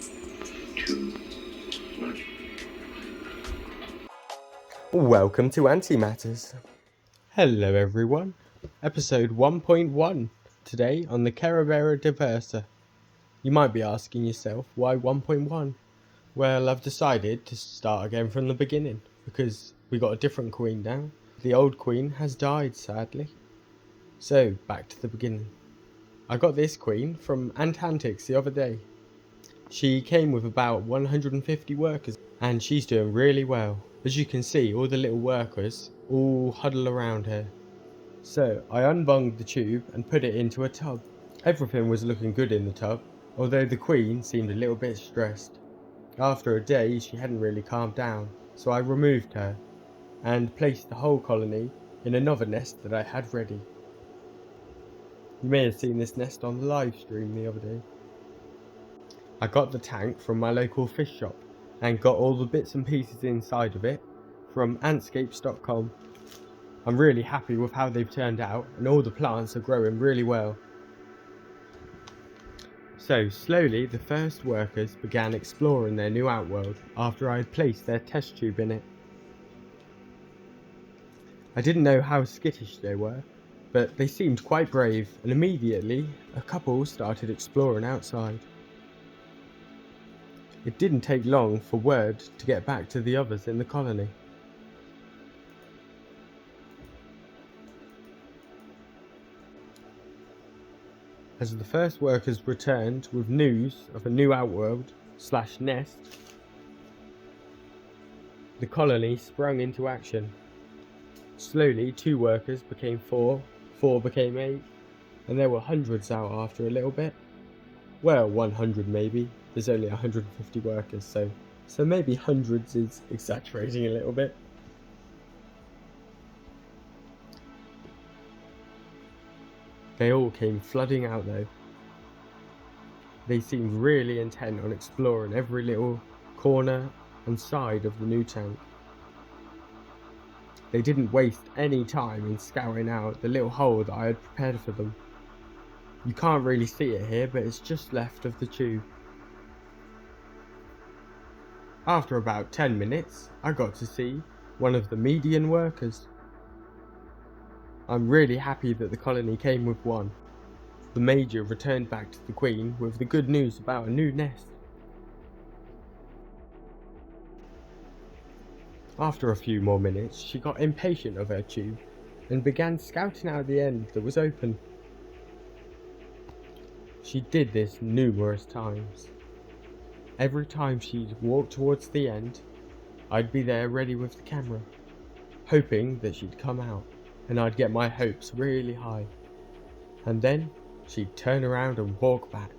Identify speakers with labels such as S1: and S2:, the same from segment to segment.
S1: 2, 1.
S2: Welcome to Antimatters. Hello everyone, episode 1.1, today on the Carebara Diversa. You might be asking yourself, why 1.1? Well, I've decided to start again from the beginning, because we got a different queen now. The old queen has died, sadly. So, back to the beginning. I got this queen from Antantics the other day. She came with about 150 workers, and she's doing really well. As you can see, all the little workers all huddle around her. So I unbunged the tube and put it into a tub. Everything was looking good in the tub, although the queen seemed a little bit stressed. After a day she hadn't really calmed down, so I removed her and placed the whole colony in another nest that I had ready. You may have seen this nest on the live stream the other day. I got the tank from my local fish shop and got all the bits and pieces inside of it from antscapes.com. I'm really happy with how they've turned out, and all the plants are growing really well. So slowly the first workers began exploring their new outworld after I had placed their test tube in it. I didn't know how skittish they were, but they seemed quite brave, and immediately a couple started exploring outside. It didn't take long for word to get back to the others in the colony. As the first workers returned with news of a new outworld / nest, the colony sprung into action. Slowly 2 workers became 4, 4 became 8, and there were hundreds out after a little bit. Well, 100 maybe. There's only 150 workers, so maybe hundreds is exaggerating a little bit. They all came flooding out though. They seemed really intent on exploring every little corner and side of the new tank. They didn't waste any time in scouring out the little hole that I had prepared for them. You can't really see it here, but it's just left of the tube. After about 10 minutes, I got to see one of the median workers. I'm really happy that the colony came with one. The major returned back to the queen with the good news about a new nest. After a few more minutes, she got impatient of her tube and began scouting out the end that was open. She did this numerous times. Every time she'd walk towards the end, I'd be there ready with the camera, hoping that she'd come out, and I'd get my hopes really high. And then she'd turn around and walk back.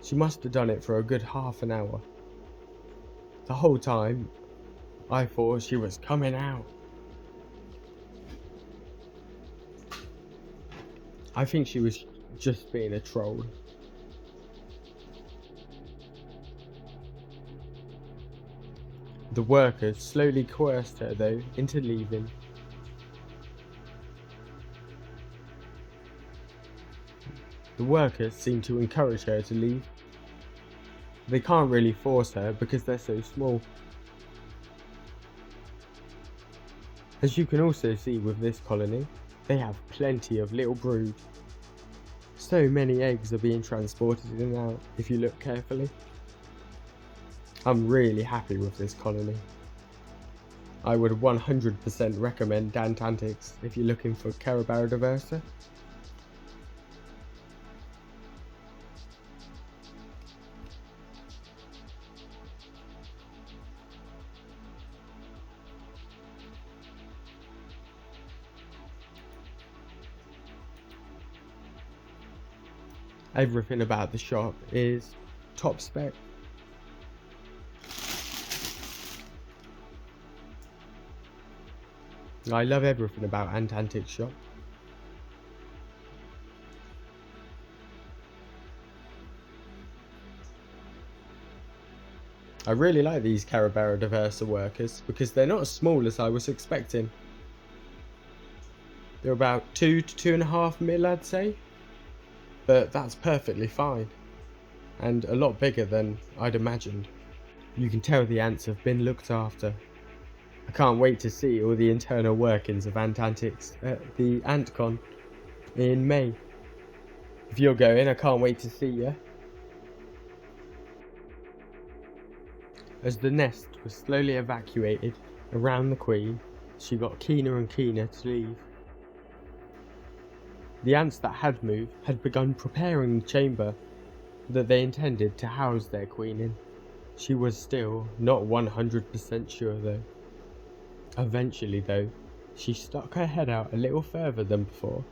S2: She must have done it for a good half an hour. The whole time, I thought she was coming out. I think she was just being a troll. The workers slowly coerced her though into leaving. The workers seem to encourage her to leave. They can't really force her because they're so small. As you can also see with this colony, they have plenty of little brood. So many eggs are being transported in and out if you look carefully. I'm really happy with this colony. I would 100% recommend Antantics if you're looking for Carebara Diversa. Everything about the shop is top spec. I love everything about Antantics shop. I really like these Carebara Diversa workers because they're not as small as I was expecting. They're about 2 to 2.5 mil, I'd say, but that's perfectly fine. and a lot bigger than I'd imagined. You can tell the ants have been looked after. I can't wait to see all the internal workings of Ant Antics at the AntCon in May. If you're going, I can't wait to see you. As the nest was slowly evacuated around the queen, she got keener and keener to leave. The ants that had moved had begun preparing the chamber that they intended to house their queen in. She was still not 100% sure though. Eventually though, she stuck her head out a little further than before.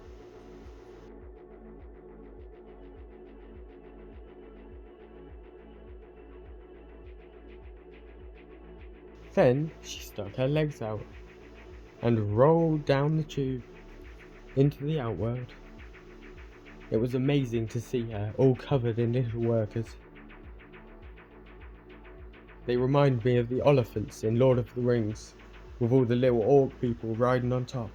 S2: Then she stuck her legs out and rolled down the tube into the outworld. It was amazing to see her all covered in little workers. They remind me of the elephants in Lord of the Rings, with all the little orc people riding on top.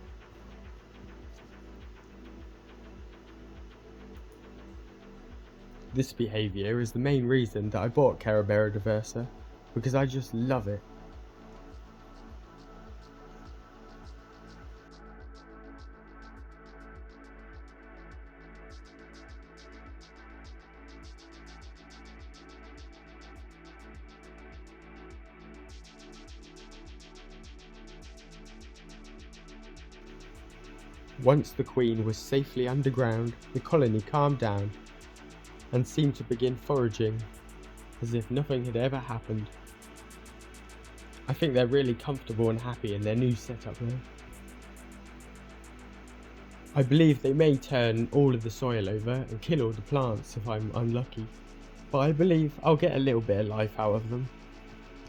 S2: This behaviour is the main reason that I bought Carebara Diversa, because I just love it. Once the queen was safely underground, the colony calmed down and seemed to begin foraging as if nothing had ever happened. I think they're really comfortable and happy in their new setup now. I believe they may turn all of the soil over and kill all the plants if I'm unlucky, but I believe I'll get a little bit of life out of them,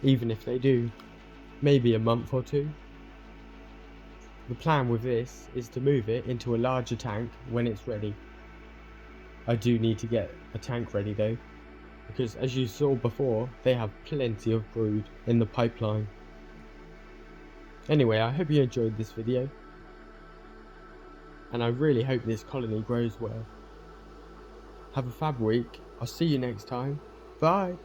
S2: even if they do, maybe a month or two. The plan with this is to move it into a larger tank when it's ready. I do need to get a tank ready though, because as you saw before, they have plenty of brood in the pipeline. Anyway, I hope you enjoyed this video, and I really hope this colony grows well. Have a fab week. I'll see you next time. Bye!